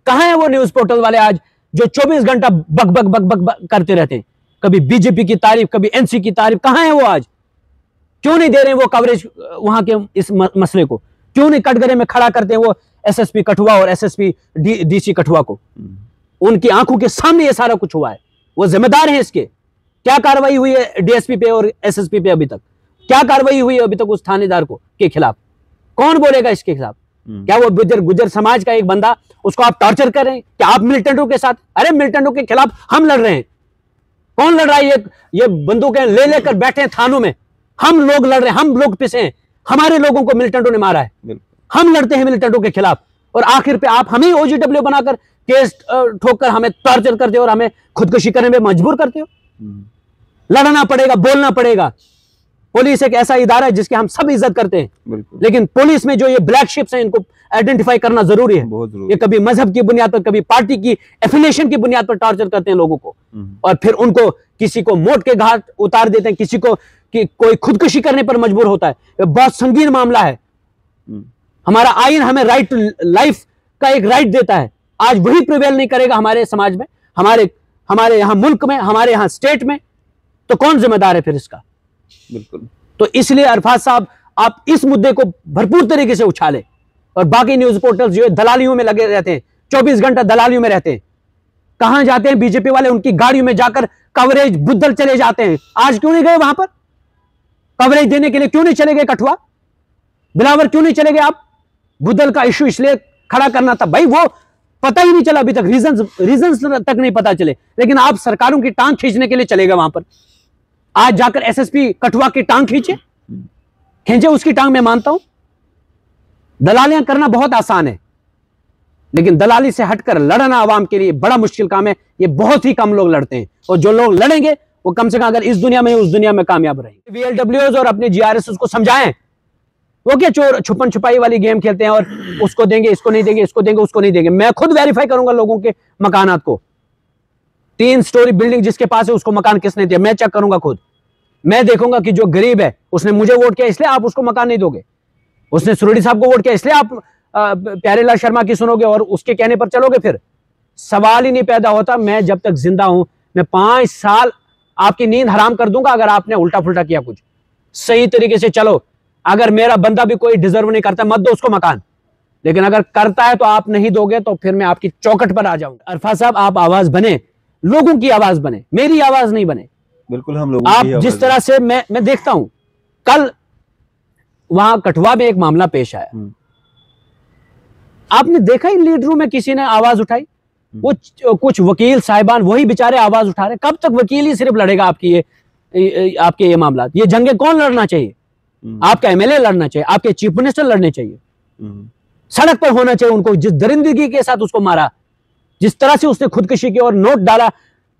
कहां है वो न्यूज पोर्टल वाले आज जो 24 घंटा बक बक बक बक बक करते रहते हैं, कभी बीजेपी की तारीफ, कभी एनसी की तारीफ? कहां है वो आज? क्यों नहीं दे रहे हैं वो कवरेज वहां के इस मसले को? क्यों नहीं कटघरे में खड़ा करते हैं वो एसएसपी कठुआ और एसएसपी डीसी कठुआ को? उनकी आंखों के सामने ये सारा कुछ हुआ है, वो जिम्मेदार हैं इसके। क्या कार्रवाई हुई है डीएसपी पे और एसएसपी पे? अभी तक क्या कार्रवाई हुई है अभी तक उस थानेदार को के खिलाफ? कौन बोलेगा इसके खिलाफ? क्या वो गुजर समाज का एक बंदा, उसको आप टॉर्चर कर रहे हैं? क्या आप मिलिटेंटों के साथ? अरे मिलिटेंटों के खिलाफ हम लड़ रहे हैं। कौन लड़ रहा है? ये बंदूकें ले लेकर बैठे हैं थानों में। हम लोग लड़ रहे हैं, हम लोग पिसे हैं, हमारे लोगों को मिलिटेंटों ने मारा है। हम लड़ते हैं मिलिटेंटों के खिलाफ और आखिर पे आप हमें ओजीडब्ल्यू बनाकर केस ठोक कर हमें टॉर्चर करते हो और हमें खुदकुशी करने में मजबूर करते हो। लड़ना पड़ेगा, बोलना पड़ेगा। पुलिस एक ऐसा इदारा है जिसकी हम सब इज्जत करते हैं, लेकिन पुलिस में जो ये ब्लैक शिप्स हैं इनको आइडेंटिफाई करना जरूरी है। ये कभी मजहब की बुनियाद पर, कभी पार्टी की एफिलिएशन की बुनियाद पर टॉर्चर करते हैं लोगों को और फिर उनको किसी को मौत के घाट उतार देते हैं, किसी को कि कोई खुदकुशी करने पर मजबूर होता है। ये बहुत संगीन मामला है। हमारा आईन हमें राइट लाइफ का एक राइट देता है। आज वही प्रिवेल नहीं करेगा हमारे समाज में, हमारे यहां मुल्क में, हमारे यहां स्टेट में, तो कौन जिम्मेदार है फिर इसका? बिल्कुल। तो इसलिए अरफात साहब आप इस मुद्दे को भरपूर तरीके से उछालें और बाकी न्यूज पोर्टल्स जो है दलालियों में लगे रहते हैं, 24 घंटा दलालियों में रहते हैं। कहां जाते हैं बीजेपी वाले? उनकी गाड़ियों में जाकर कवरेज बुद्धल चले जाते हैं। आज क्यों नहीं गए वहां पर कवरेज देने के लिए? क्यों नहीं चले गए कठुआ, बिलावर? क्यों नहीं चले गए आप? बुद्धल का इश्यू इसलिए खड़ा करना था भाई, वो पता ही नहीं चला अभी तक, रीजंस तक नहीं पता चले, लेकिन आप सरकारों की टांग खींचने के लिए चले गए वहां पर। आज जाकर एसएसपी कठुआ की टांग खींचे उसकी टांग, मैं मानता हूं दलालियां करना बहुत आसान है, लेकिन दलाली से हटकर लड़ना आवाम के लिए बड़ा मुश्किल काम है। ये बहुत ही कम लोग लड़ते हैं और जो लोग लड़ेंगे वो कम से कम अगर इस दुनिया में उस दुनिया में कामयाब रहेंगे। वीएलडब्ल्यूज और अपने जीआरएस उसको समझाएं। वो क्या चोर छुपन छुपाई वाली गेम खेलते हैं और उसको देंगे, इसको नहीं देंगे, इसको देंगे, उसको नहीं देंगे। मैं खुद वेरीफाई करूंगा लोगों के मकानात को। 3 स्टोरी बिल्डिंग जिसके पास है उसको मकान किसने दिया, मैं चेक करूंगा खुद। मैं देखूंगा कि जो गरीब है उसने मुझे वोट किया इसलिए आप उसको मकान नहीं दोगे, उसने सुरेडी साहब को वोट किया इसलिए आप प्यारेलाल शर्मा की सुनोगे और उसके कहने पर चलोगे? फिर सवाल ही नहीं पैदा होता। मैं जब तक जिंदा हूं मैं 5 साल आपकी नींद हराम कर दूंगा अगर आपने उल्टा फुल्टा किया कुछ। सही तरीके से चलो। अगर मेरा बंदा भी कोई डिजर्व नहीं करता मत दो उसको मकान, लेकिन अगर करता है तो आप नहीं दोगे तो फिर मैं आपकी चौखट पर आ जाऊंगा। अरफा साहब आप आवाज बने, लोगों की आवाज बने, मेरी आवाज नहीं बने। बिल्कुल हम लोग आप जिस तरह से मैं देखता हूं, कल वहां कठुआ में एक मामला पेश आया, आपने देखा ही लीड रूम में किसी ने आवाज उठाई? वो कुछ वकील साहिबान वही बेचारे आवाज उठा रहे। कब तक वकील ही सिर्फ लड़ेगा आपके ये मामला? ये जंगे कौन लड़ना चाहिए? आपका एमएलए लड़ना चाहिए, आपके चीफ मिनिस्टर लड़ने चाहिए, सड़क पर होना चाहिए उनको। जिस दरिंदगी के साथ उसको मारा, जिस तरह से उसने खुदकुशी की और नोट डाला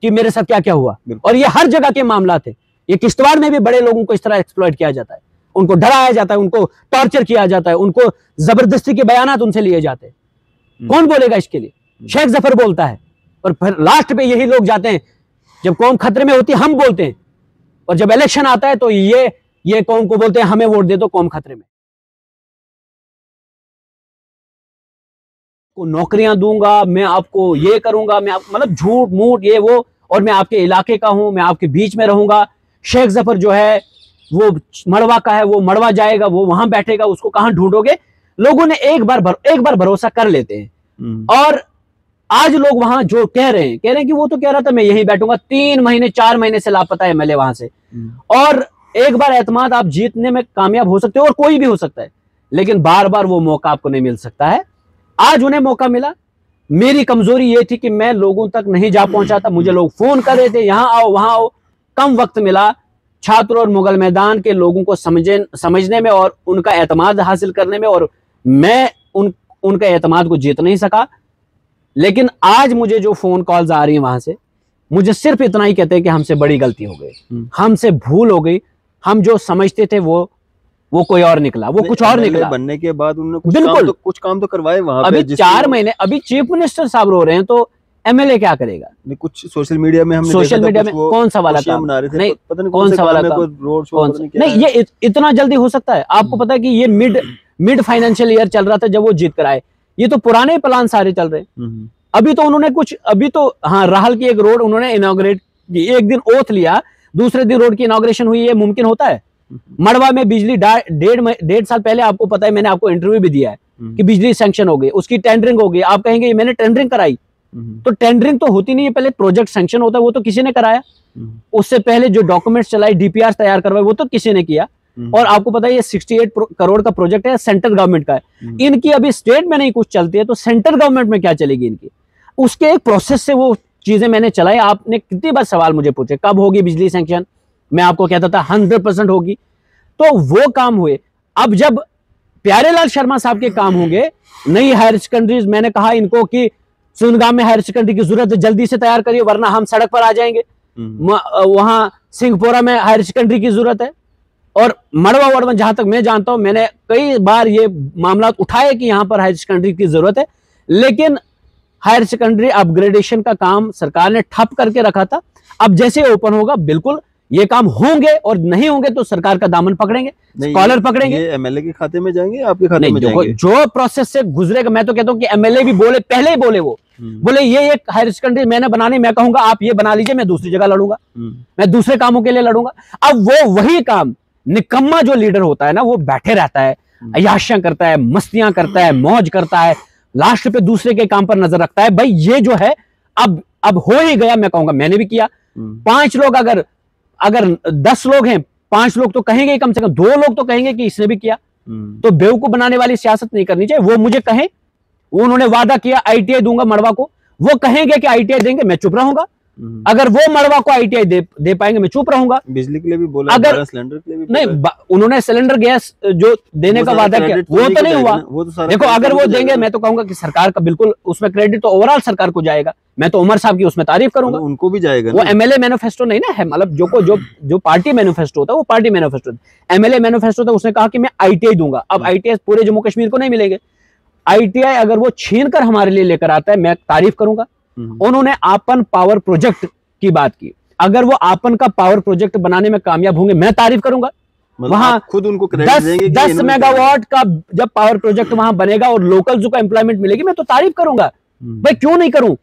कि मेरे साथ क्या क्या हुआ, और ये हर जगह के मामला थे। ये किश्तवाड़ में भी बड़े लोगों को इस तरह एक्सप्लॉइट किया जाता है, उनको डराया जाता है, उनको टॉर्चर किया जाता है, उनको जबरदस्ती के बयानात उनसे लिए जाते हैं। कौन बोलेगा इसके लिए? शेख जफर बोलता है और फिर लास्ट पे यही लोग जाते हैं, जब कौम खतरे में होती है हम बोलते हैं, और जब इलेक्शन आता है तो ये कौम को बोलते हैं हमें वोट दे दो, कौम खतरे में। नौकरियां दूंगा, मैं आपको ये करूंगा, मैं मतलब झूठ मूठ ये वो, और मैं आपके इलाके का हूं, मैं आपके बीच में रहूंगा। शेख जफर जो है वो मड़वा का है, वो मड़वा जाएगा, वो वहां बैठेगा, उसको कहां ढूंढोगे? लोगों ने एक बार भरोसा कर लेते हैं। और आज लोग वहां जो कह रहे हैं कि वो तो कह रहा था मैं यहीं बैठूंगा, 3 महीने 4 महीने से लापता है एमएलए वहां से। और एक बार एतमाद आप जीतने में कामयाब हो सकते हो और कोई भी हो सकता है, लेकिन बार बार वो मौका आपको नहीं मिल सकता है। आज उन्हें मौका मिला। मेरी कमजोरी ये थी कि मैं लोगों तक नहीं जा पहुंचा था। मुझे लोग फोन कर रहे थे यहां आओ वहां आओ, कम वक्त मिला छात्र और मुगल मैदान के लोगों को समझने में और उनका एतमाद हासिल करने में, और मैं उनका एतमाद को जीत नहीं सका। लेकिन आज मुझे जो फोन कॉल्स आ रही हैं वहां से, मुझे सिर्फ इतना ही कहते हैं कि हमसे बड़ी गलती हो गई, हमसे भूल हो गई, हम जो समझते थे वो कोई और निकला, वो कुछ और निकला। बनने के बाद उन्होंने कुछ काम तो करवाए वहां पे। अभी 4 महीने, अभी चीफ मिनिस्टर साहब रो रहे हैं तो एमएलए क्या करेगा? कुछ सोशल मीडिया में हमने कौन सा वाला काम? नहीं, पता नहीं कौन सा वाला काम? रोड शो नहीं, ये इतना जल्दी हो सकता है? आपको पता है कि ये मिड फाइनेंशियल ईयर चल रहा था जब वो जीत कर आए। ये तो पुराने प्लान सारे चल रहे हैं। अभी तो उन्होंने कुछ, अभी तो हाँ राहल की एक रोड उन्होंने इनॉग्रेट की, एक दिन ओथ लिया, दूसरे दिन रोड की इनॉग्रेशन हुई, ये मुमकिन होता है? मड़वा में बिजली 1.5 साल पहले, आपको पता है, मैंने आपको इंटरव्यू भी दिया है कि बिजली सैंक्शन हो गई, उसकी टेंडरिंग हो गई। आप कहेंगे मैंने टेंडरिंग कराई, तो टेंडरिंग तो होती नहीं है, पहले प्रोजेक्ट सैंक्शन होता है, वो तो किसी ने कराया। उससे पहले जो डॉक्यूमेंट्स चलाए, डीपीआर तैयार करवाए, वो तो किसी ने किया। और आपको पता है ये 68 करोड़ का प्रोजेक्ट है, सेंट्रल गवर्नमेंट का है। इनकी अभी स्टेट में नहीं कुछ चलती है, तो सेंट्रल गवर्नमेंट में क्या चलेगी इनकी? उसके एक प्रोसेस से वो चीजें मैंने चलाई। आपने कितनी बार सवाल मुझे पूछे कब होगी बिजली सैंक्शन, मैं आपको कहता था 100% होगी। तो वो काम हुए। अब जब प्यारेलाल शर्मा साहब के काम होंगे, नई हायर सेकेंडरीज, मैंने कहा इनको कि सुनगाम में हायर सेकेंडरी की जरूरत है, जल्दी से तैयार करिए वरना हम सड़क पर आ जाएंगे। वहां सिंहपुरा में हायर सेकेंडरी की जरूरत है। और मड़वा वार्ड, जहां तक मैं जानता हूं, मैंने कई बार ये मामला उठाए कि यहां पर हायर सेकेंडरी की जरूरत है, लेकिन हायर सेकेंडरी अपग्रेडेशन का काम सरकार ने ठप करके रखा था। अब जैसे ओपन होगा बिल्कुल ये काम होंगे, और नहीं होंगे तो सरकार का दामन पकड़ेंगे, कॉलर पकड़ेंगे। ये एमएलए के खाते में जाएंगे, आपके खाते में जाएंगे? जो प्रोसेस से गुजरेगा, मैं तो कहता हूं कि एमएलए भी बोले, पहले ही बोले, वो बोले ये एक हायर सेकेंडरी मैंने बनानी, मैं कहूंगा आप ये बना लीजिए, मैं दूसरी जगह लड़ूंगा, मैं दूसरे कामों के लिए लड़ूंगा। अब वो वही काम, निकम्मा जो लीडर होता है ना, वो बैठे रहता है, अय्याशियां करता है, मस्तियां करता है, मौज करता है, लास्ट पे दूसरे के काम पर नजर रखता है। भाई ये जो है अब हो ही गया, मैं कहूंगा मैंने भी किया। 5 लोग अगर 10 लोग हैं, 5 लोग तो कहेंगे, कम से कम 2 लोग तो कहेंगे कि इसने भी किया। तो बेवकूफ बनाने वाली सियासत नहीं करनी चाहिए। वो मुझे कहें, उन्होंने वादा किया आईटीआई दूंगा मड़वा को, वो कहेंगे कि आईटीआई देंगे, मैं चुप रहूंगा। अगर वो मड़वा को आईटीआई दे पाएंगे, मैं चुप रहूंगा। बिजली के लिए भी बोला, अगर सिलेंडर के लिए भी नहीं, उन्होंने सिलेंडर गैस जो देने का वादा किया, वो तो नहीं हुआ। देखो अगर वो देंगे, मैं तो कहूंगा कि सरकार का बिल्कुल उसमें क्रेडिट तो ओवरऑल सरकार को जाएगा। मैं तो उमर साहब की उसमें तारीफ करूंगा, उनको भी जाएगा। वो एमएलए मैनिफेस्टो नहीं ना है, मतलब जो पार्टी मैनिफेस्टो होता है वो पार्टी मैनिफेस्टो, एमएलए मैनिफेस्टो था, उसने कहा कि मैं आईटीआई दूंगा। अब आईटीआई पूरे जम्मू कश्मीर को नहीं मिलेंगे। आईटीआई अगर वो छीन कर हमारे लिए लेकर आता है, मैं तारीफ करूंगा। उन्होंने आपन पावर प्रोजेक्ट की बात की, अगर वो आपन का पावर प्रोजेक्ट बनाने में कामयाब होंगे, मैं तारीफ करूंगा। वहां खुद उनको 10 मेगावाट का जब पावर प्रोजेक्ट वहां बनेगा और लोकल जो का एम्प्लॉयमेंट मिलेगी, मैं तो तारीफ करूंगा। भाई क्यों नहीं करूं?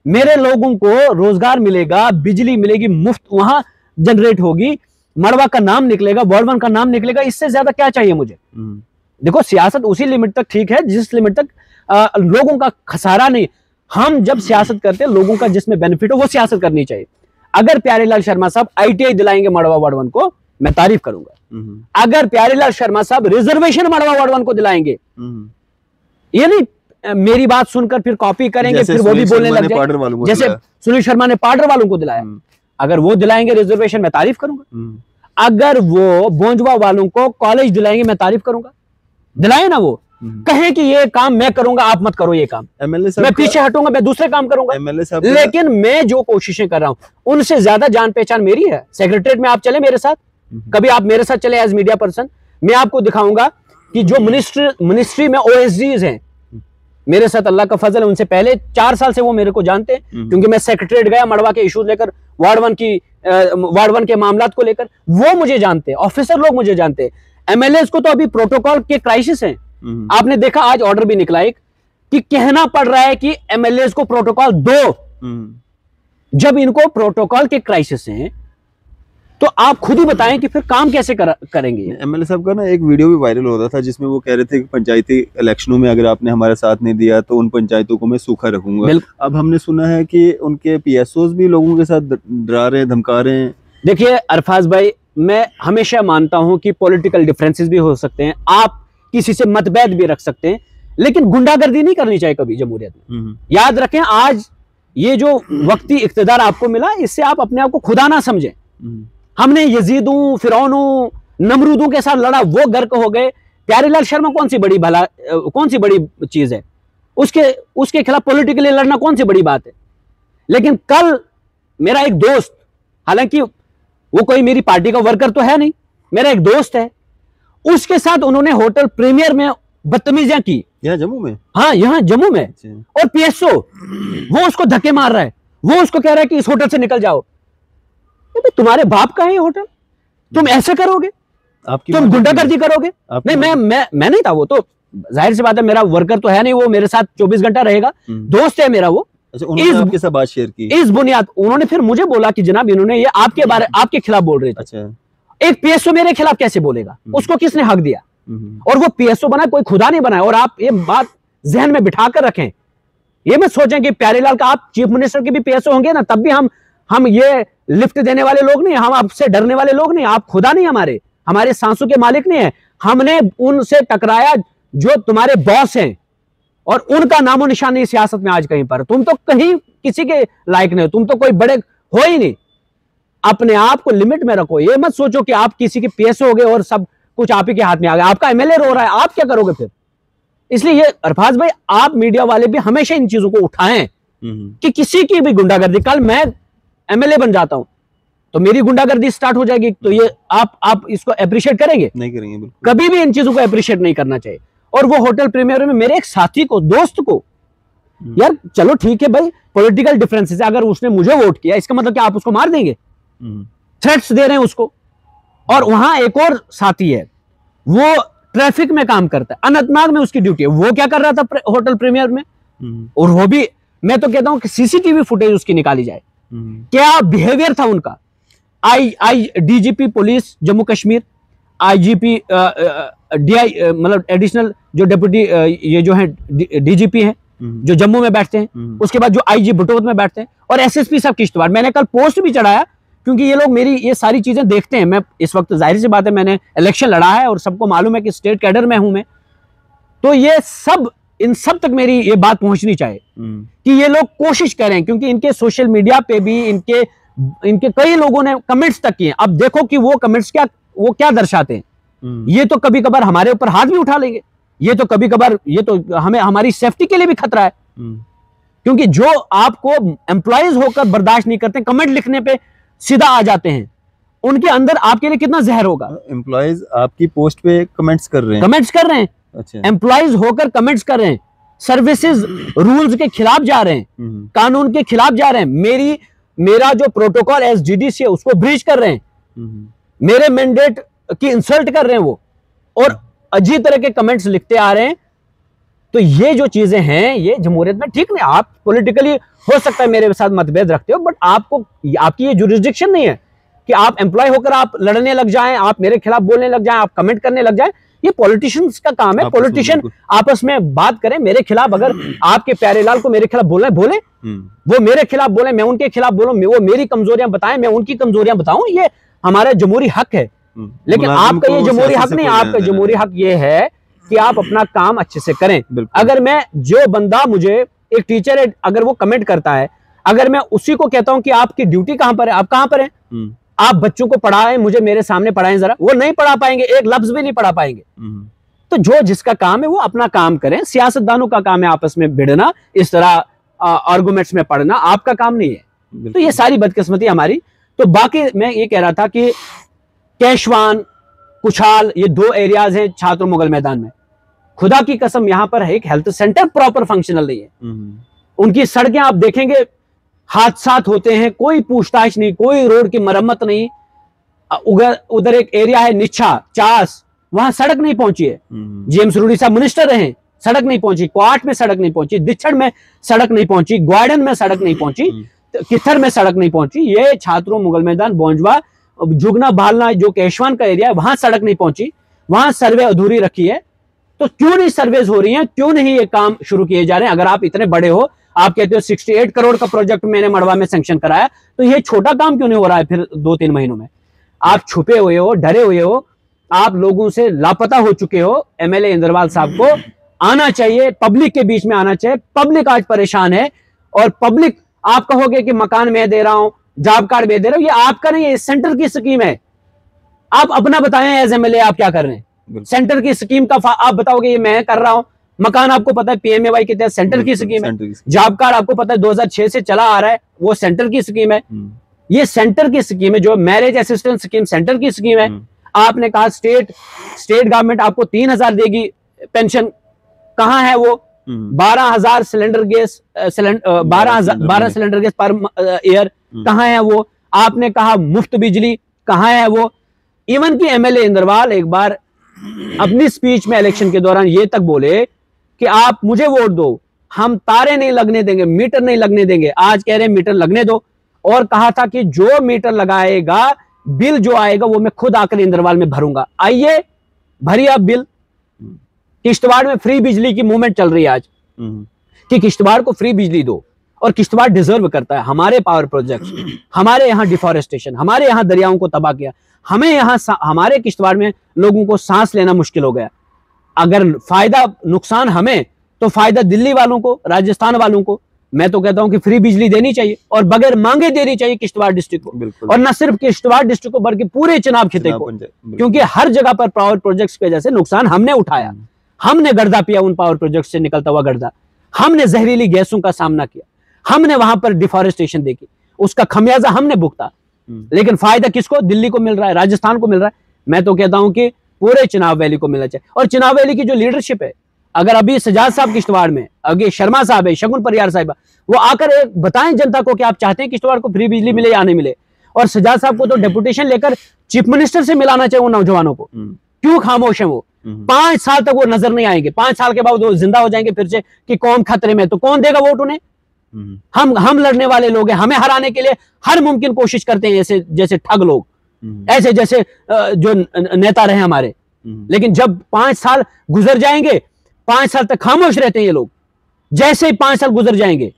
मेरे लोगों को रोजगार मिलेगा, बिजली मिलेगी, मुफ्त वहां जनरेट होगी, मड़वा का नाम निकलेगा, वार्ड 1 का नाम निकलेगा, इससे ज्यादा क्या चाहिए मुझे? देखो सियासत उसी लिमिट तक ठीक है जिस लिमिट तक लोगों का खसारा नहीं। हम जब सियासत करते हैं, लोगों का जिसमें बेनिफिट हो वो सियासत करनी चाहिए। अगर प्यारेलाल शर्मा साहब आईटीआई दिलाएंगे मड़वा वार्ड 1 को, मैं तारीफ करूंगा। अगर प्यारेलाल शर्मा साहब रिजर्वेशन मड़वा वार्ड 1 को दिलाएंगे, ये नहीं मेरी बात सुनकर फिर कॉपी करेंगे, फिर वो भी बोलने लग जाएंगे जैसे सुनील शर्मा ने पाडर वालों को दिलाया। अगर वो दिलाएंगे रिजर्वेशन, मैं तारीफ करूंगा। अगर वो बोंजवा वालों को कॉलेज दिलाएंगे, मैं तारीफ करूंगा। दिलाए ना वो, कहे कि ये काम मैं करूंगा, आप मत करो ये काम, मैं पीछे हटूंगा, मैं दूसरे काम करूंगा। लेकिन मैं जो कोशिशें कर रहा हूं उनसे ज्यादा जान पहचान मेरी है। सेक्रेटरीट में आप चले मेरे साथ, कभी आप मेरे साथ चले एज मीडिया पर्सन, मैं आपको दिखाऊंगा कि जो मिनिस्ट्री में ओएसडीज हैं मेरे साथ, अल्लाह का फजल है, उनसे पहले 4 साल से वो मेरे को जानते हैं, क्योंकि मैं सेक्रेटरीट गया मड़वा के इश्यूज लेकर, वार्ड 1 के मामलात को लेकर, वो मुझे जानते हैं, ऑफिसर लोग मुझे जानते हैं। एमएलए को तो अभी प्रोटोकॉल के क्राइसिस हैं। आपने देखा आज ऑर्डर भी निकला एक कि कहना पड़ रहा है कि एमएलए को प्रोटोकॉल दो। जब इनको प्रोटोकॉल के क्राइसिस हैं तो आप खुद ही बताएं कि फिर काम कैसे करेंगे। एमएलए साहब का ना एक वीडियो भी वायरल हो रहा था जिसमें वो कह रहे थे कि पंचायती इलेक्शनों में अगर आपने हमारा साथ नहीं दिया तो उन पंचायतों को मैं सूखा रखूंगा। अब हमने सुना है कि उनके पीएसओज भी लोगों के साथ डरा रहे हैं, धमका रहे हैं। देखिए अरफाज भाई, मैं हमेशा मानता हूं कि पॉलिटिकल डिफरेंसेस भी हो सकते हैं, आप किसी से मतभेद भी रख सकते हैं, लेकिन गुंडागर्दी नहीं करनी चाहिए कभी जमहूरियत में। याद रखें, आज ये जो वक्ती इख्तिदार आपको मिला, इससे आप अपने आप को खुदा ना समझें। हमने यजीदों, फिरौनों, नमरूदों के साथ लड़ा, वो गर्क हो गए। प्यारेलाल शर्मा कौन सी बड़ी चीज है? उसके खिलाफ पॉलिटिकली लड़ना कौन सी बड़ी बात है? लेकिन कल मेरा एक दोस्त, हालांकि वो कोई मेरी पार्टी का वर्कर तो है नहीं, मेरा एक दोस्त है, उसके साथ उन्होंने होटल प्रीमियर में बदतमीजियां की। यहाँ जम्मू में? हाँ, यहाँ जम्मू में। और पीएसओ वो उसको धक्के मार रहा है, वो उसको कह रहा है कि इस होटल से निकल जाओ। तुम्हारे बाप का है ये होटल, तुम ऐसे करोगे? तुम गुंडागर्दी करोगे? नहीं, मैं नहीं था, वो तो जाहिर सी बात है, मेरा वर्कर तो है नहीं, वो मेरे साथ 24 घंटा रहेगा, दोस्त है मेरा वो, अच्छा, उन्होंने आपके साथ बात शेयर की? इस बुनियाद उन्होंने फिर मुझे बोला कि जनाब इन्होंने ये आपके खिलाफ बोल रहे थे। अच्छा। एक पीएसओ मेरे खिलाफ कैसे बोलेगा? उसको किसने हक दिया? और वो पीएसओ बना, कोई खुदा नहीं बनाया। और आप ये बात जहन में बिठा कर रखें, ये मत सोचें कि प्यारेलाल का आप चीफ मिनिस्टर के भी पीएसओ होंगे ना, तब भी हम ये लिफ्ट देने वाले लोग नहीं, हम आपसे डरने वाले लोग नहीं। आप खुदा नहीं, हमारे सांसों के मालिक नहीं है। हमने उनसे टकराया जो तुम्हारे बॉस हैं, और उनका नामो निशान नहीं सियासत में आज कहीं पर। तुम तो कहीं किसी के लायक नहीं हो, तुम तो कोई बड़े हो ही नहीं। अपने आप को लिमिट में रखो। ये मत सोचो कि आप किसी के पीएसओ हो गए और सब कुछ आप ही के हाथ में आ गया। आपका एमएलए रो रहा है, आप क्या करोगे फिर? इसलिए ये अरफाज भाई, आप मीडिया वाले भी हमेशा इन चीजों को उठाएं कि किसी की भी गुंडागर्दी, कल मैं एमएलए बन जाता हूं तो मेरी गुंडागर्दी स्टार्ट हो जाएगी, तो ये आप इसको अप्रिशिएट करेंगे? नहीं करेंगे, बिल्कुल। कभी भी इन चीजों को अप्रिशिएट नहीं करना चाहिए। और वो होटल प्रीमियर में मेरे एक साथी को, दोस्त को, यार चलो ठीक है भाई, पॉलिटिकल डिफरेंसेस है, अगर उसने मुझे वोट किया इसका मतलब क्या आप उसको मार देंगे? थ्रेट्स दे रहे हैं उसको। और वहां एक और साथी है, वो ट्रैफिक में काम करता है, अनंतनाग में उसकी ड्यूटी है। वो क्या कर रहा था होटल प्रीमियर में? और वो भी, मैं तो कहता हूं कि सीसीटीवी फुटेज उसकी निकाली जाए। क्या बिहेवियर था उनका? DGP police Jammu Kashmir, IGP DI मतलब एडिशनल जो डेप्यूटी ये जो है डीजीपी हैं जो जम्मू में बैठते हैं, उसके बाद जो आईजी बटोत में बैठते हैं, और एसएसपी साहब किश्तवाड़। मैंने कल पोस्ट भी चढ़ाया क्योंकि ये लोग मेरी ये सारी चीजें देखते हैं। मैं इस वक्त जाहिर सी बात है मैंने इलेक्शन लड़ा है और सबको मालूम है कि स्टेट कैडर में हूं मैं, तो ये सब इन सब तक मेरी ये बात पहुंचनी चाहिए कि ये लोग कोशिश करें, क्योंकि इनके सोशल मीडिया पे भी इनके कई लोगों ने कमेंट्स तक किए। अब देखो कि वो कमेंट्स क्या दर्शाते हैं। ये तो कभी कभार हमारे ऊपर हाथ भी उठा लेंगे, ये तो कभी कभार ये तो हमें हमारी सेफ्टी के लिए भी खतरा है। क्योंकि जो आपको एम्प्लॉयज होकर बर्दाश्त नहीं करते, कमेंट लिखने पे सीधा आ जाते हैं, उनके अंदर आपके लिए कितना जहर होगा। एम्प्लॉयज आपकी पोस्ट पे कमेंट्स कर रहे हैं। अच्छा। एम्प्लॉयज होकर कमेंट्स कर रहे हैं, सर्विसेज रूल्स के खिलाफ जा रहे हैं, कानून के खिलाफ जा रहे हैं, मेरा जो प्रोटोकॉल एसजीडीसी है उसको ब्रीच कर रहे हैं, मेरे मैंडेट की इंसल्ट कर रहे हैं वो, और अजीब तरह के कमेंट्स लिखते आ रहे हैं। तो ये जो चीजें हैं ये जमहूरियत में ठीक नहीं। आप पॉलिटिकली हो सकता है मेरे साथ मतभेद रखते हो, बट आपकी ये जुरिस्डिक्शन नहीं है कि आप एम्प्लॉय होकर आप लड़ने लग जाएं, आप मेरे खिलाफ बोलने लग जाएं, आप कमेंट करने लग जाएं। ये पॉलिटिशियंस का काम है। पॉलिटिशियन आपस में बात करें। मेरे खिलाफ अगर आपके प्यारेलाल को मेरे खिलाफ बोलना है बोले, वो मेरे खिलाफ बोले, मैं उनके खिलाफ बोलूं, वो मेरी कमजोरियां बताएं, मैं उनकी कमजोरियां बताऊं, ये हमारा जमहूरी हक है। लेकिन आपका ये जमहूरी हक नहीं, आपका जमहूरी हक ये है कि आप अपना काम अच्छे से करें। अगर मैं जो बंदा, मुझे एक टीचर है, अगर वो कमेंट करता है, अगर मैं उसी को कहता हूं कि आपकी ड्यूटी कहां पर है, आप कहां पर हैं, आप बच्चों को पढ़ाएं, मुझे मेरे सामने पढ़ाएं जरा, वो नहीं पढ़ा पाएंगे, एक लफ्ज भी नहीं पढ़ा पाएंगे। तो जो जिसका काम है वो अपना काम करें। सियासतदानों का काम है आपस में भिड़ना, इस तरह आर्गुमेंट्स में पढ़ना, आपका काम नहीं है। तो ये सारी बदकिस्मती हमारी। तो बाकी मैं ये कह रहा था कि केशवान, कुछाल, ये 2 एरियाज हैं छात्र मुगल मैदान में। खुदा की कसम यहां पर एक हेल्थ सेंटर प्रॉपर फंक्शनल नहीं है। उनकी सड़कें आप देखेंगे, हादसात होते हैं, कोई पूछताछ नहीं, कोई रोड की मरम्मत नहीं। उधर एक एरिया है निच्छा चास, वहां सड़क नहीं पहुंची है। जीएम सरूड़ी साहब मिनिस्टर रहे, सड़क नहीं पहुंची। क्वाट में सड़क नहीं पहुंची, दिच्छड़ में सड़क नहीं पहुंची, ग्वाडन में सड़क नहीं पहुंची, किथर में सड़क नहीं पहुंची। ये छात्रों मुगल मैदान, बोंजवा, जुगना, भालना, जो केशवान का एरिया है, वहां सड़क नहीं पहुंची, वहां सर्वे अधूरी रखी है। तो क्यों नहीं सर्वेज हो रही हैं, क्यों नहीं ये काम शुरू किए जा रहे हैं? अगर आप इतने बड़े हो, आप कहते हो 68 करोड़ का प्रोजेक्ट मैंने मड़वा में सैंक्शन कराया, तो ये छोटा काम क्यों नहीं हो रहा है फिर 2-3 महीनों में? आप छुपे हुए हो, डरे हुए हो, आप लोगों से लापता हो चुके हो। एमएलए इंद्रवाल साहब को आना चाहिए, पब्लिक के बीच में आना चाहिए। पब्लिक आज परेशान है, और पब्लिक, आप कहोगे कि मकान मैं दे रहा हूं, जॉब कार्ड मैं दे रहा हूं, ये आपका नहीं है, सेंटर की स्कीम है। आप अपना बताएं एज एमएलए आप क्या कर रहे हैं। सेंटर की स्कीम का आप बताओगे ये मैं कर रहा हूं। मकान आपको पता है पीएमएवाई के तहत सेंटर की स्कीम है। जॉब कार्ड आपको पता है 2006 से चला आ रहा है, वो सेंटर की स्कीम है। ये सेंटर की स्कीम है। जो मैरिज असिस्टेंस स्कीम सेंटर की स्कीम है। आपने कहा स्टेट गवर्नमेंट आपको 3000 देगी पेंशन, कहां है वो? 12,000 cylinder gas 12 cylinder gas per year, कहां है वो? आपने कहा मुफ्त बिजली, कहां है वो? इवन की एमएलए इंद्रवाल एक बार अपनी स्पीच में इलेक्शन के दौरान ये तक बोले कि आप मुझे वोट दो, हम तारे नहीं लगने देंगे, मीटर नहीं लगने देंगे। आज कह रहे हैं मीटर लगने दो, और कहा था कि जो मीटर लगाएगा बिल जो आएगा वो मैं खुद आकर इंद्रवाल में भरूंगा। आइए भरिए आप बिल। किश्तवाड़ में फ्री बिजली की मूवमेंट चल रही है आज कि किश्तवाड़ को फ्री बिजली दो, और किश्तवाड़ डिजर्व करता है। हमारे पावर प्रोजेक्ट्स, हमारे यहाँ डिफॉरेस्टेशन, हमारे यहाँ दरियाओं को तबाह किया, हमें यहाँ हमारे किश्तवाड़ में लोगों को सांस लेना मुश्किल हो गया। अगर फायदा नुकसान हमें, तो फायदा दिल्ली वालों को, राजस्थान वालों को। मैं तो कहता हूं कि फ्री बिजली देनी चाहिए और बगैर मांगे देनी चाहिए किश्तवाड़ डिस्ट्रिक्ट को, और न सिर्फ किश्तवाड़ डिस्ट्रिक्ट को बल्कि पूरे चिनाब खिते को, क्योंकि हर जगह पर पावर प्रोजेक्ट्स की वजह से नुकसान हमने उठाया। हमने गर्दा पिया उन पावर प्रोजेक्ट से निकलता हुआ गर्दा, हमने जहरीली गैसों का सामना किया, हमने वहां पर डिफॉरेस्टेशन देखी, उसका खमियाजा हमने भुगता। लेकिन फायदा किसको? दिल्ली को मिल रहा है, राजस्थान को मिल रहा है। मैं तो कहता हूं कि पूरे चिनाब वैली को मिलना चाहिए। और चिनाब वैली की जो लीडरशिप है, अगर अभी सजाद साहब किश्तवाड़ में, अगे शर्मा साहब है, शगुन परियार साहिबा, वो आकर बताएं जनता को कि आप चाहते हैं किश्तवाड़ को फ्री बिजली मिले या नहीं मिले। और सजाद साहब को तो डेपुटेशन लेकर चीफ मिनिस्टर से मिलाना चाहिए उन नौजवानों को। क्यों खामोश है वो? 5 साल तक वो नजर नहीं आएंगे, 5 साल के बाद वो जिंदा हो जाएंगे फिर से कि कौम खतरे में, तो कौन देगा वोट उन्हें? हम लड़ने वाले लोग हैं, हमें हराने के लिए हर मुमकिन कोशिश करते हैं, ऐसे जैसे ठग लोग, ऐसे जैसे जो नेता रहे हमारे। लेकिन जब 5 साल गुजर जाएंगे, 5 साल तक खामोश रहते हैं ये लोग। जैसे ही 5 साल गुजर जाएंगे,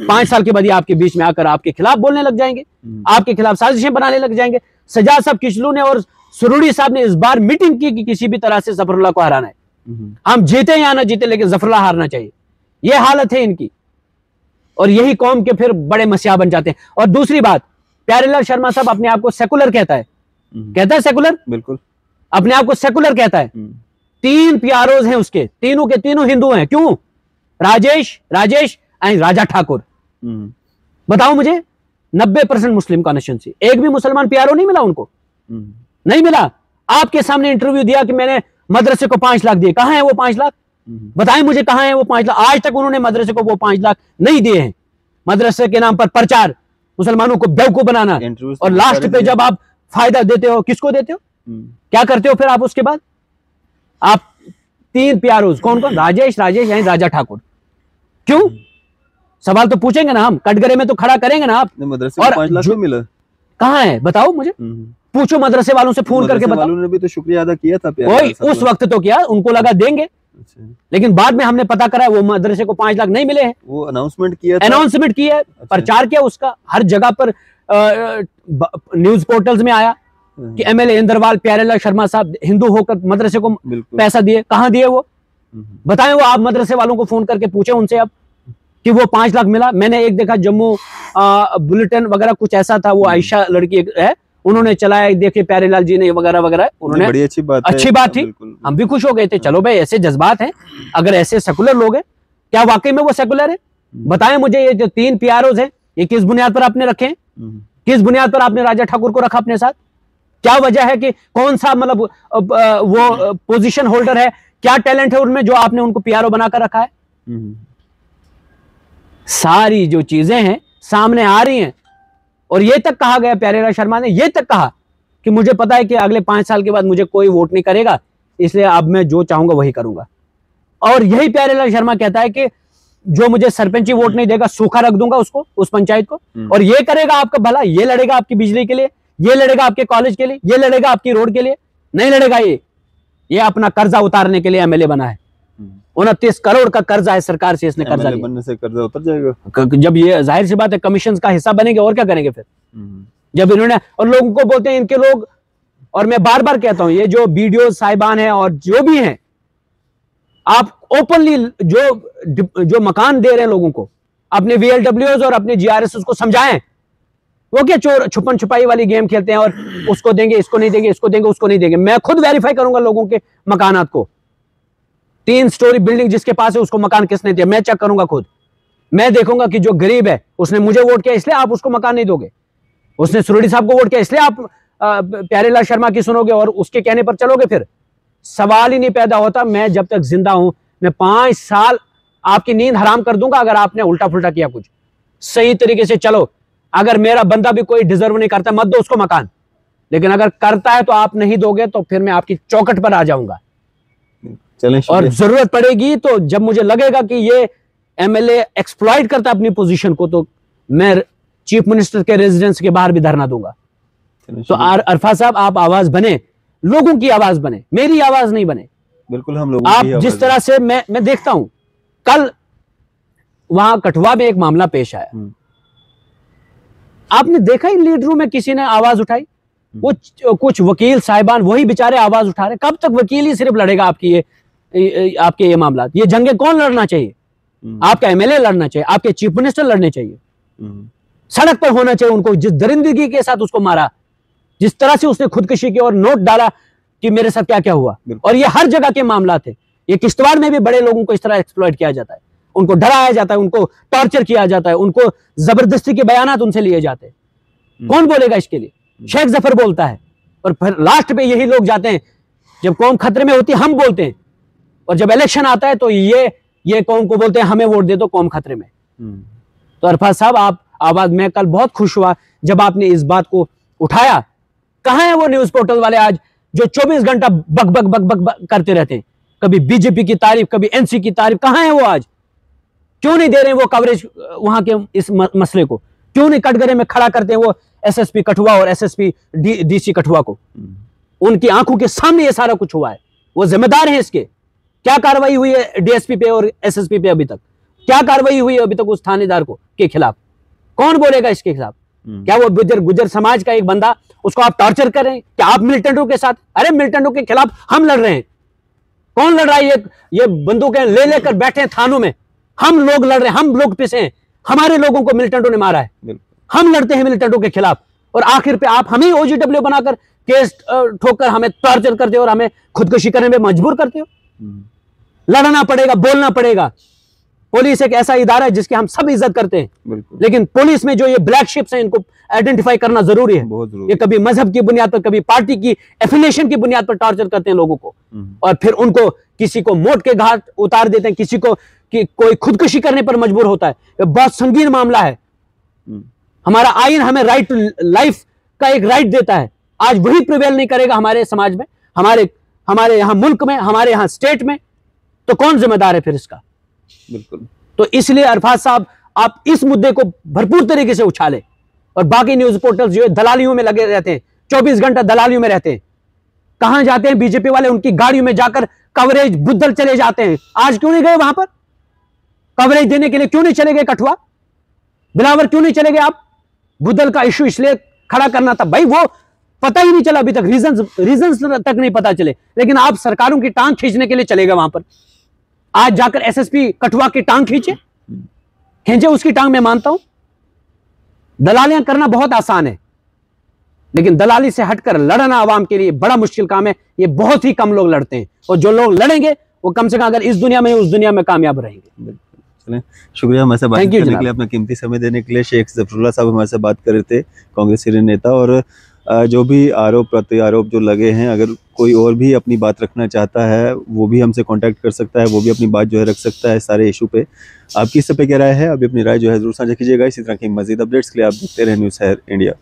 5 साल के बाद ये आपके बीच में आकर आपके खिलाफ बोलने लग जाएंगे, आपके खिलाफ साजिशें बनाने लग जाएंगे। सजाद साहब किचलू ने और सुरूरी साहब ने इस बार मीटिंग की कि किसी भी तरह से जफरुल्लाह को हराना है। हम जीते या ना जीते, लेकिन जफरुल्लाह हारना चाहिए। यह हालत है इनकी, और यही कौम के फिर बड़े मसीहा बन जाते हैं। और दूसरी बात, प्यारेलाल शर्मा साहब अपने आप को सेकुलर कहता है, कहता है सेकुलर, बिल्कुल अपने आप को सेकुलर कहता है। 3 प्यारोज हैं उसके, तीनों के तीनों हिंदू हैं। क्यों? राजेश एंड राजा ठाकुर। बताओ मुझे, 90% मुस्लिम कॉन्स्टिट्यूंसी, एक भी मुसलमान प्यारो नहीं मिला उनको, नहीं मिला। आपके सामने इंटरव्यू दिया कि मैंने मदरसे को 5 लाख दिए। कहां है वो 5 लाख? बताएं मुझे, कहां है वो 5 लाख? आज तक उन्होंने मदरसे को वो 5 लाख नहीं दिए हैं। मदरसे के नाम पर प्रचार, मुसलमानों को बेवकूफ बनाना, और लास्ट पे जब आप फायदा देते हो, किसको देते हो? क्या करते हो फिर आप उसके बाद? आप 3 प्यारोज, कौन कौन? राजेश यानी राजा ठाकुर। क्यों? सवाल तो पूछेंगे ना हम, कटघरे में तो खड़ा करेंगे ना आप। मदरसे को 5 लाख नहीं मिला, कहां है बताओ मुझे, पूछो मदरसे वालों से फोन करके बताओ। ने भी तो शुक्रिया अदा किया था, वही उस वक्त तो किया, उनको लगा देंगे, लेकिन बाद में हमने पता करा वो मदरसे को 5 लाख नहीं मिले हैं। वो अनाउंसमेंट किया, प्रचार किया उसका, हर जगह पर न्यूज पोर्टल्स में आया कि एमएलए इंद्रवाल प्यारेलाल शर्मा साहब हिंदू होकर मदरसे को पैसा दिए। कहां दिए वो? बताएं वो, आप मदरसे वालों को फोन करके पूछे उनसे अब कि वो 5 लाख मिला। मैंने एक देखा जम्मू बुलेटिन वगैरह कुछ ऐसा था, वो आयशा लड़की है, उन्होंने चलाया, देखिए प्यारेलाल जी ने वगैरह वगैरह, उन्होंने बड़ी अच्छी बात थी, हम भी खुश हो गए थे। चलो भाई, ऐसे जज्बात हैं, अगर ऐसे सेकुलर लोग हैं, क्या वाकई में वो सेकुलर है? बताएं मुझे, ये जो 3 प्यारोज हैं, ये किस बुनियाद पर आपने रखे? किस बुनियाद पर आपने राजा ठाकुर को रखा अपने साथ? क्या वजह है कि कौन सा मतलब वो पोजीशन होल्डर है, क्या टैलेंट है उनमें जो आपने उनको प्यारो बनाकर रखा है? सारी जो चीजें हैं सामने आ रही हैं। और ये तक कहा गया, प्यारेलाल शर्मा ने ये तक कहा कि मुझे पता है कि अगले 5 साल के बाद मुझे कोई वोट नहीं करेगा, इसलिए अब मैं जो चाहूंगा वही करूंगा। और यही प्यारेलाल शर्मा कहता है कि जो मुझे सरपंची वोट नहीं देगा, सूखा रख दूंगा उसको, उस पंचायत को, और ये करेगा आपका भला, ये लड़ेगा आपकी बिजली के लिए, ये लड़ेगा आपके कॉलेज के लिए, ये लड़ेगा आपकी रोड के लिए। नहीं लड़ेगा ये अपना कर्जा उतारने के लिए एमएलए बना है। 29 करोड़ का कर्जा है सरकार से, इसने कर्जा लिया। बनने से कर्जा उतर जाएगा। जब ये जाहिर सी बात है कमीशन का हिस्सा बनेंगे, और क्या करेंगे फिर? जब इन्होंने, और लोगों को बोलते हैं इनके लोग, और मैं बार बार कहता हूं, ये जो वीडियो साहिबान है और जो भी हैं, आप ओपनली जो मकान दे रहे हैं लोगों को, अपने VLWs और अपने GRS को समझाएं। वो क्या चोर छुपन छुपाई वाली गेम खेलते हैं, और उसको देंगे, इसको नहीं देंगे, इसको देंगे, उसको नहीं देंगे। मैं खुद वेरीफाई करूंगा लोगों के मकानात को। 3 स्टोरी बिल्डिंग जिसके पास है उसको मकान किसने दिया, मैं चेक करूंगा खुद। मैं देखूंगा कि जो गरीब है, उसने मुझे वोट किया इसलिए आप उसको मकान नहीं दोगे, उसने सुरूरी साहब को वोट किया इसलिए आप प्यारेलाल शर्मा की सुनोगे और उसके कहने पर चलोगे? फिर सवाल ही नहीं पैदा होता। मैं जब तक जिंदा हूं, मैं 5 साल आपकी नींद हराम कर दूंगा अगर आपने उल्टा फुल्टा किया कुछ। सही तरीके से चलो। अगर मेरा बंदा भी कोई डिजर्व नहीं करता, मत दो उसको मकान, लेकिन अगर करता है तो आप नहीं दोगे तो फिर मैं आपकी चौखट पर आ जाऊंगा। और जरूरत पड़ेगी तो जब मुझे लगेगा कि ये एमएलए एक्सप्लॉइट करता अपनी पोजीशन को, तो मैं चीफ मिनिस्टर के रेजिडेंस के बाहर भी धरना दूंगा। तो अरफात साहब, आप आवाज बने, लोगों की आवाज बने, मेरी आवाज नहीं बने। बिल्कुल, हम लोग आप जिस तरह से मैं देखता हूं, कल वहां कठुआ में एक मामला पेश आया, आपने देखा ही लीड रूम में किसी ने आवाज उठाई? वो कुछ वकील साहिबान वही बेचारे आवाज उठा रहे। कब तक वकील ही सिर्फ लड़ेगा आपके ये मामला? ये जंगे कौन लड़ना चाहिए? आपका एमएलए लड़ना चाहिए, आपके चीफ मिनिस्टर लड़ने चाहिए, सड़क पर होना चाहिए उनको। जिस दरिंदगी के साथ उसको मारा, जिस तरह से उसने खुदकुशी की और नोट डाला कि मेरे साथ क्या क्या हुआ, और ये हर जगह के मामला थे। ये किश्तवाड़ में भी बड़े लोगों को इस तरह एक्सप्लॉइट किया जाता है, उनको डराया जाता है, उनको टॉर्चर किया जाता है, उनको जबरदस्ती के बयानात उनसे लिए जाते हैं। कौन बोलेगा इसके लिए? शेख जफर बोलता है, और फिर लास्ट पे यही लोग जाते हैं, जब कौम खतरे में होती है हम बोलते हैं, और जब इलेक्शन आता है तो ये कौम को बोलते हैं हमें वोट दे दो, कौम खतरे में। तो अरफात साहब, आप आवाज, मैं कल बहुत खुश हुआ जब आपने इस बात को उठाया। कहां है वो न्यूज पोर्टल वाले आज जो 24 घंटा बक बक बक बक बक करते रहते हैं, कभी बीजेपी की तारीफ, कभी एनसी की तारीफ? कहां है वो आज? क्यों नहीं दे रहे वो कवरेज वहां के इस मसले को? क्यों नहीं कटघरे में खड़ा करते हैं वो एसएसपी कठुआ और एसएसपी डीसी कठुआ को? उनकी आंखों के सामने ये सारा कुछ हुआ है, वो जिम्मेदार है इसके। क्या कार्रवाई हुई है डीएसपी पे और एसएसपी पे? अभी तक क्या कार्रवाई हुई है अभी तक उस थानेदार के खिलाफ? कौन बोलेगा इसके खिलाफ? क्या वो गुजर समाज का एक बंदा, उसको आप टॉर्चर कर रहे हैं? क्या आप मिलिटेंटों के साथ? अरे मिलिटेंटों के खिलाफ हम लड़ रहे हैं। कौन लड़ रहा है? ये बंदूकें ले लेकर बैठे हैं थानों में, हम लोग लड़ रहे हैं, हम लोग पिसे हैं, हमारे लोगों को मिलिटेंटों ने मारा है, हम लड़ते हैं मिलिटेंटों के खिलाफ, और आखिर पे आप हमें ओजीडब्ल्यू बनाकर केस ठोककर हमें टॉर्चर करते हो और हमें खुदकुशी करने में मजबूर करते हो। लड़ना पड़ेगा, बोलना पड़ेगा। पुलिस एक ऐसा इदारा है जिसकी हम सब इज्जत करते हैं, लेकिन पुलिस में जो ये ब्लैक शिप्स हैं, इनको आइडेंटिफाई करना जरूरी है। ये कभी मजहब की बुनियाद पर, कभी पार्टी की एफिलिएशन की बुनियाद पर टॉर्चर करते हैं लोगों को, और फिर उनको किसी को मौत के घाट उतार देते हैं, किसी को कि कोई खुदकुशी करने पर मजबूर होता है। ये बहुत संगीन मामला है। हमारा आईन हमें राइट टू लाइफ का एक राइट देता है। आज वही प्रिवेल नहीं करेगा हमारे समाज में, हमारे यहाँ मुल्क में, हमारे यहाँ स्टेट में, तो कौन जिम्मेदार है फिर इसका? बिल्कुल। तो इसलिए अरफात साहब, आप इस मुद्दे को भरपूर तरीके से उछालें, और बाकी न्यूज पोर्टल्स जो है दलालियों में लगे रहते हैं, 24 घंटा दलालियों में रहते हैं। कहां जाते हैं बीजेपी वाले? उनकी गाड़ियों में जाकर कवरेज बुद्धल चले जाते हैं। आज क्यों नहीं गए वहां पर कवरेज देने के लिए? क्यों नहीं चले गए कठुआ, बिलावर? क्यों नहीं चले गए आप? बुद्धल का इश्यू इसलिए खड़ा करना था भाई, वो पता ही नहीं चला अभी तक, रीजंस तक नहीं पता चले, लेकिन आप सरकारों की टांग खींचने के लिए चले गए वहां पर। आज जाकर एसएसपी कठुआ की टांग खींचे उसकी टांग, मैं मानता हूं। दलालियां करना बहुत आसान है, लेकिन दलाली से हटकर लड़ना आवाम के लिए बड़ा मुश्किल काम है। ये बहुत ही कम लोग लड़ते हैं, और जो लोग लड़ेंगे वो कम से कम अगर इस दुनिया में उस दुनिया में कामयाब रहेंगे। चलें, शुक्रिया हमारे साथ बात करने के लिए, अपना कीमती समय देने के लिए। शेख जफरुल्लाह साहब हमारे साथ बात कर रहे थे, कांग्रेस सीनियर नेता। और जो भी आरोप प्रत्यारोप जो लगे हैं, अगर कोई और भी अपनी बात रखना चाहता है वो भी हमसे कांटेक्ट कर सकता है, वो भी अपनी बात जो है रख सकता है सारे इशू पे। आपकी इस पे क्या राय है? अभी अपनी राय जो है जरूर साझा कीजिएगा। इसी तरह की मजीद अपडेट्स के लिए आप देखते रहें न्यूज़ शहर इंडिया।